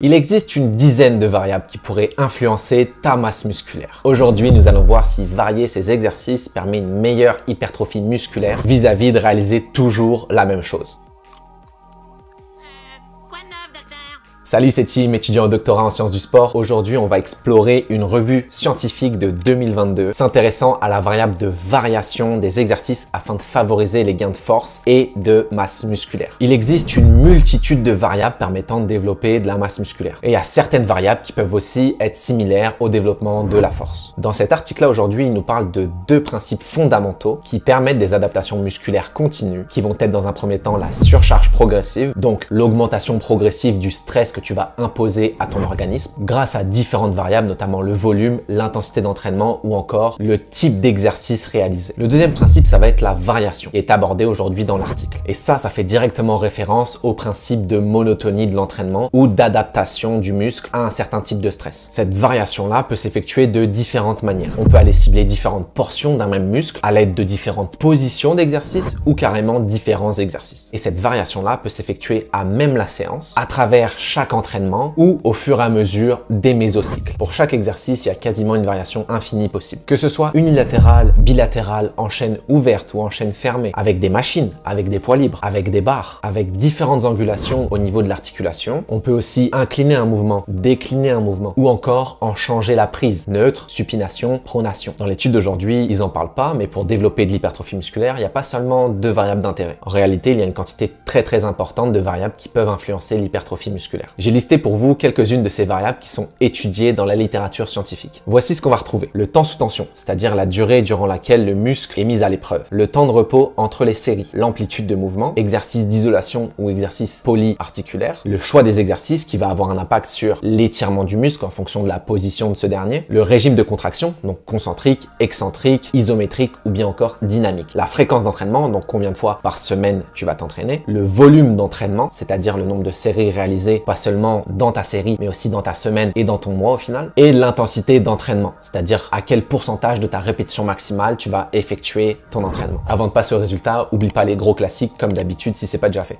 Il existe une dizaine de variables qui pourraient influencer ta masse musculaire. Aujourd'hui, nous allons voir si varier ces exercices permet une meilleure hypertrophie musculaire vis-à-vis de réaliser toujours la même chose. Salut, c'est Tim, étudiant au doctorat en sciences du sport. Aujourd'hui, on va explorer une revue scientifique de 2022 s'intéressant à la variable de variation des exercices afin de favoriser les gains de force et de masse musculaire. Il existe une multitude de variables permettant de développer de la masse musculaire. Et il y a certaines variables qui peuvent aussi être similaires au développement de la force. Dans cet article-là, aujourd'hui, il nous parle de deux principes fondamentaux qui permettent des adaptations musculaires continues, qui vont être dans un premier temps la surcharge progressive, donc l'augmentation progressive du stress que tu vas imposer à ton organisme grâce à différentes variables, notamment le volume, l'intensité d'entraînement ou encore le type d'exercice réalisé. Le deuxième principe, ça va être la variation, qui est abordé aujourd'hui dans l'article. Et ça fait directement référence au principe de monotonie de l'entraînement ou d'adaptation du muscle à un certain type de stress. Cette variation-là peut s'effectuer de différentes manières. On peut aller cibler différentes portions d'un même muscle à l'aide de différentes positions d'exercice ou carrément différents exercices. Et cette variation-là peut s'effectuer à même la séance, à travers chaque entraînement ou au fur et à mesure des mésocycles. Pour chaque exercice, il y a quasiment une variation infinie possible. Que ce soit unilatérale, bilatérale, en chaîne ouverte ou en chaîne fermée, avec des machines, avec des poids libres, avec des barres, avec différentes angulations au niveau de l'articulation. On peut aussi incliner un mouvement, décliner un mouvement ou encore en changer la prise, neutre, supination, pronation. Dans l'étude d'aujourd'hui, ils en parlent pas, mais pour développer de l'hypertrophie musculaire, il n'y a pas seulement deux variables d'intérêt. En réalité, il y a une quantité très importante de variables qui peuvent influencer l'hypertrophie musculaire. J'ai listé pour vous quelques-unes de ces variables qui sont étudiées dans la littérature scientifique. Voici ce qu'on va retrouver. Le temps sous tension, c'est-à-dire la durée durant laquelle le muscle est mis à l'épreuve. Le temps de repos entre les séries. L'amplitude de mouvement, exercice d'isolation ou exercice polyarticulaire. Le choix des exercices qui va avoir un impact sur l'étirement du muscle en fonction de la position de ce dernier. Le régime de contraction, donc concentrique, excentrique, isométrique ou bien encore dynamique. La fréquence d'entraînement, donc combien de fois par semaine tu vas t'entraîner. Le volume d'entraînement, c'est-à-dire le nombre de séries réalisées, pas seulement dans ta série, mais aussi dans ta semaine et dans ton mois au final. Et l'intensité d'entraînement, c'est-à-dire à quel pourcentage de ta répétition maximale tu vas effectuer ton entraînement. Avant de passer au résultat, oublie pas les gros classiques comme d'habitude si c'est pas déjà fait.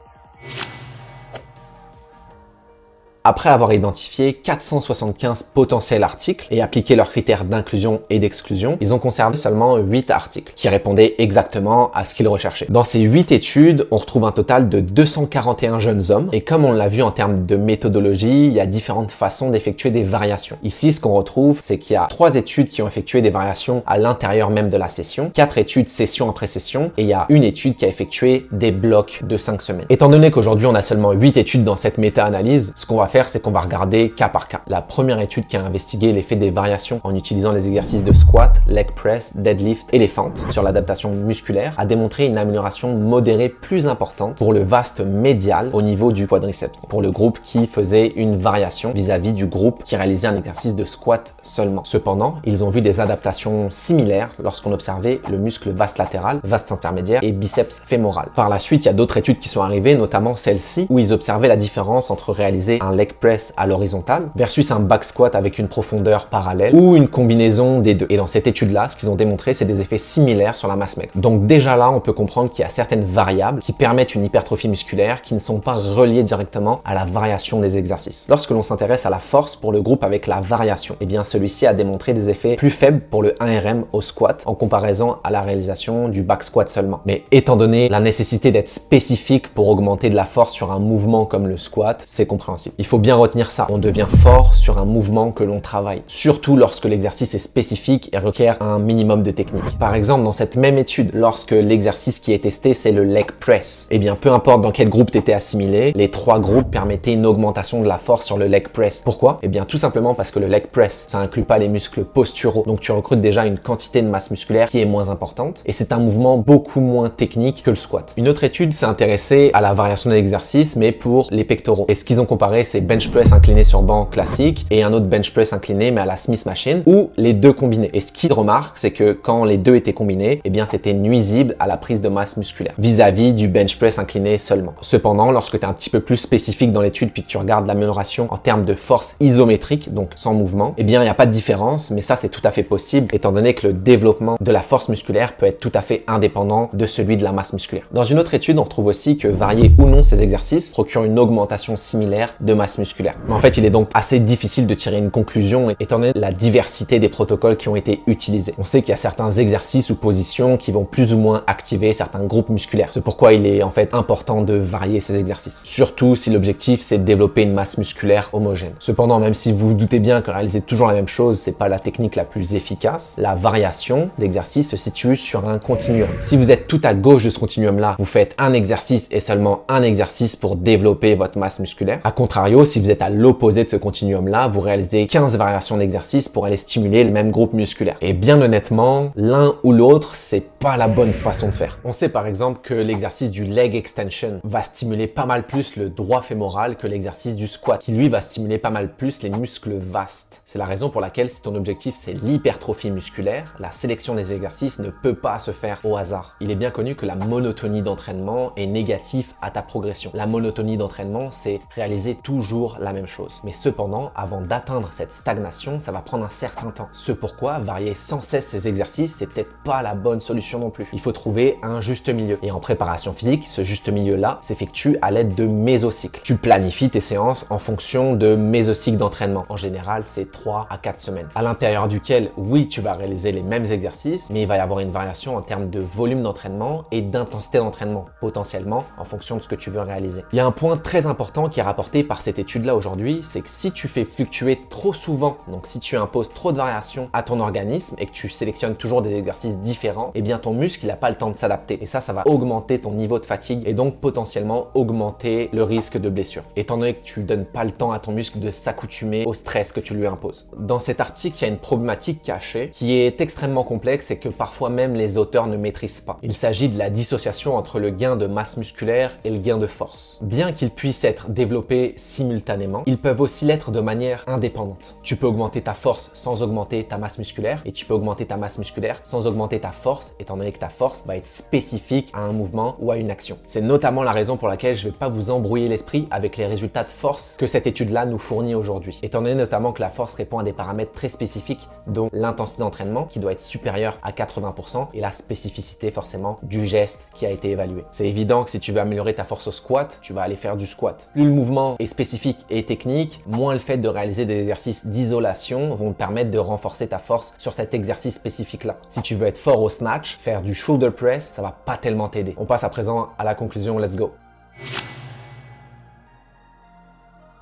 Après avoir identifié 475 potentiels articles et appliqué leurs critères d'inclusion et d'exclusion, ils ont conservé seulement 8 articles qui répondaient exactement à ce qu'ils recherchaient. Dans ces 8 études, on retrouve un total de 241 jeunes hommes et comme on l'a vu en termes de méthodologie, il y a différentes façons d'effectuer des variations. Ici, ce qu'on retrouve, c'est qu'il y a 3 études qui ont effectué des variations à l'intérieur même de la session, 4 études session après session et il y a une étude qui a effectué des blocs de 5 semaines. Étant donné qu'aujourd'hui, on a seulement 8 études dans cette méta-analyse, ce qu'on va faire, c'est qu'on va regarder cas par cas. La première étude qui a investigué l'effet des variations en utilisant les exercices de squat, leg press, deadlift et les fentes sur l'adaptation musculaire a démontré une amélioration modérée plus importante pour le vaste médial au niveau du quadriceps, pour le groupe qui faisait une variation vis-à-vis du groupe qui réalisait un exercice de squat seulement. Cependant, ils ont vu des adaptations similaires lorsqu'on observait le muscle vaste latéral, vaste intermédiaire et biceps fémoral. Par la suite, il y a d'autres études qui sont arrivées, notamment celle-ci, où ils observaient la différence entre réaliser un leg press à l'horizontale versus un back squat avec une profondeur parallèle ou une combinaison des deux. Et dans cette étude-là, ce qu'ils ont démontré, c'est des effets similaires sur la masse maigre. Donc déjà là, on peut comprendre qu'il y a certaines variables qui permettent une hypertrophie musculaire qui ne sont pas reliées directement à la variation des exercices. Lorsque l'on s'intéresse à la force pour le groupe avec la variation, eh bien celui-ci a démontré des effets plus faibles pour le 1RM au squat en comparaison à la réalisation du back squat seulement. Mais étant donné la nécessité d'être spécifique pour augmenter de la force sur un mouvement comme le squat, c'est compréhensible. Il faut bien retenir ça. On devient fort sur un mouvement que l'on travaille, surtout lorsque l'exercice est spécifique et requiert un minimum de technique. Par exemple, dans cette même étude, lorsque l'exercice qui est testé, c'est le leg press, eh bien, peu importe dans quel groupe tu étais assimilé, les 3 groupes permettaient une augmentation de la force sur le leg press. Pourquoi? Eh bien, tout simplement parce que le leg press, ça inclut pas les muscles posturaux, donc tu recrutes déjà une quantité de masse musculaire qui est moins importante et c'est un mouvement beaucoup moins technique que le squat. Une autre étude s'est intéressée à la variation de l'exercice, mais pour les pectoraux. Et ce qu'ils ont comparé, c'est bench press incliné sur banc classique et un autre bench press incliné mais à la Smith machine ou les deux combinés. Et ce qu'ils remarquent, c'est que quand les deux étaient combinés, eh bien c'était nuisible à la prise de masse musculaire vis-à-vis du bench press incliné seulement. Cependant, lorsque tu es un petit peu plus spécifique dans l'étude puis que tu regardes l'amélioration en termes de force isométrique, donc sans mouvement, eh bien il n'y a pas de différence, mais ça c'est tout à fait possible étant donné que le développement de la force musculaire peut être tout à fait indépendant de celui de la masse musculaire. Dans une autre étude, on retrouve aussi que varier ou non ces exercices procure une augmentation similaire de masse masse musculaire. Mais en fait, il est donc assez difficile de tirer une conclusion étant donné la diversité des protocoles qui ont été utilisés. On sait qu'il y a certains exercices ou positions qui vont plus ou moins activer certains groupes musculaires. C'est pourquoi il est en fait important de varier ces exercices. Surtout si l'objectif c'est de développer une masse musculaire homogène. Cependant, même si vous vous doutez bien que réaliser toujours la même chose, c'est pas la technique la plus efficace, la variation d'exercice se situe sur un continuum. Si vous êtes tout à gauche de ce continuum-là, vous faites un exercice et seulement un exercice pour développer votre masse musculaire. A contrario, si vous êtes à l'opposé de ce continuum-là, vous réalisez 15 variations d'exercices pour aller stimuler le même groupe musculaire. Et bien honnêtement, l'un ou l'autre, c'est pas la bonne façon de faire. On sait par exemple que l'exercice du leg extension va stimuler pas mal plus le droit fémoral que l'exercice du squat, qui lui va stimuler pas mal plus les muscles vastes. C'est la raison pour laquelle si ton objectif c'est l'hypertrophie musculaire, la sélection des exercices ne peut pas se faire au hasard. Il est bien connu que la monotonie d'entraînement est négative à ta progression. La monotonie d'entraînement, c'est réaliser toujours la même chose. Mais cependant, avant d'atteindre cette stagnation, ça va prendre un certain temps. Ce pourquoi varier sans cesse ces exercices, c'est peut-être pas la bonne solution non plus. Il faut trouver un juste milieu. Et en préparation physique, ce juste milieu-là s'effectue à l'aide de mésocycles. Tu planifies tes séances en fonction de mésocycles d'entraînement. En général, c'est 3 à 4 semaines. À l'intérieur duquel, oui, tu vas réaliser les mêmes exercices, mais il va y avoir une variation en termes de volume d'entraînement et d'intensité d'entraînement, potentiellement en fonction de ce que tu veux réaliser. Il y a un point très important qui est rapporté par cette étude-là aujourd'hui, c'est que si tu fais fluctuer trop souvent, donc si tu imposes trop de variations à ton organisme et que tu sélectionnes toujours des exercices différents, eh bien ton muscle, il n'a pas le temps de s'adapter. Et ça va augmenter ton niveau de fatigue et donc potentiellement augmenter le risque de blessure. Étant donné que tu donnes pas le temps à ton muscle de s'accoutumer au stress que tu lui imposes. Dans cet article, il y a une problématique cachée qui est extrêmement complexe et que parfois même les auteurs ne maîtrisent pas. Il s'agit de la dissociation entre le gain de masse musculaire et le gain de force. Bien qu'ils puissent être développés simultanément, ils peuvent aussi l'être de manière indépendante. Tu peux augmenter ta force sans augmenter ta masse musculaire et tu peux augmenter ta masse musculaire sans augmenter ta force, étant donné que ta force va être spécifique à un mouvement ou à une action. C'est notamment la raison pour laquelle je ne vais pas vous embrouiller l'esprit avec les résultats de force que cette étude-là nous fournit aujourd'hui. Étant donné notamment que la force répond à des paramètres très spécifiques, dont l'intensité d'entraînement qui doit être supérieure à 80% et la spécificité forcément du geste qui a été évalué. C'est évident que si tu veux améliorer ta force au squat, tu vas aller faire du squat. Plus le mouvement est spécifique et technique, moins le fait de réaliser des exercices d'isolation vont te permettre de renforcer ta force sur cet exercice spécifique-là. Si tu veux être fort au snatch, faire du shoulder press, ça va pas tellement t'aider. On passe à présent à la conclusion, let's go.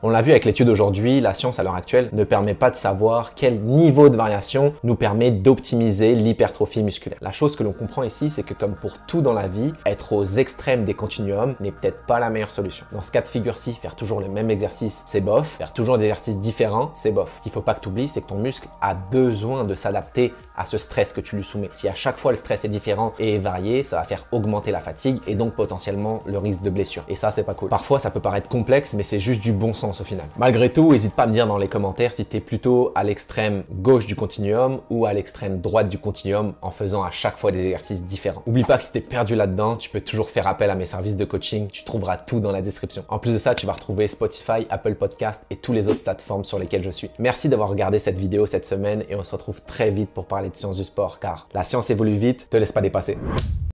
On l'a vu avec l'étude aujourd'hui, la science à l'heure actuelle ne permet pas de savoir quel niveau de variation nous permet d'optimiser l'hypertrophie musculaire. La chose que l'on comprend ici, c'est que comme pour tout dans la vie, être aux extrêmes des continuums n'est peut-être pas la meilleure solution. Dans ce cas de figure-ci, faire toujours le même exercice, c'est bof. Faire toujours des exercices différents, c'est bof. Ce qu'il faut pas que tu oublies, c'est que ton muscle a besoin de s'adapter à ce stress que tu lui soumets. Si à chaque fois le stress est différent et varié, ça va faire augmenter la fatigue et donc potentiellement le risque de blessure. Et ça, c'est pas cool. Parfois, ça peut paraître complexe, mais c'est juste du bon sens au final. Malgré tout, n'hésite pas à me dire dans les commentaires si tu es plutôt à l'extrême gauche du continuum ou à l'extrême droite du continuum en faisant à chaque fois des exercices différents. N'oublie pas que si tu es perdu là-dedans, tu peux toujours faire appel à mes services de coaching, tu trouveras tout dans la description. En plus de ça, tu vas retrouver Spotify, Apple Podcast et toutes les autres plateformes sur lesquelles je suis. Merci d'avoir regardé cette vidéo cette semaine et on se retrouve très vite pour parler de sciences du sport car la science évolue vite, te laisse pas dépasser.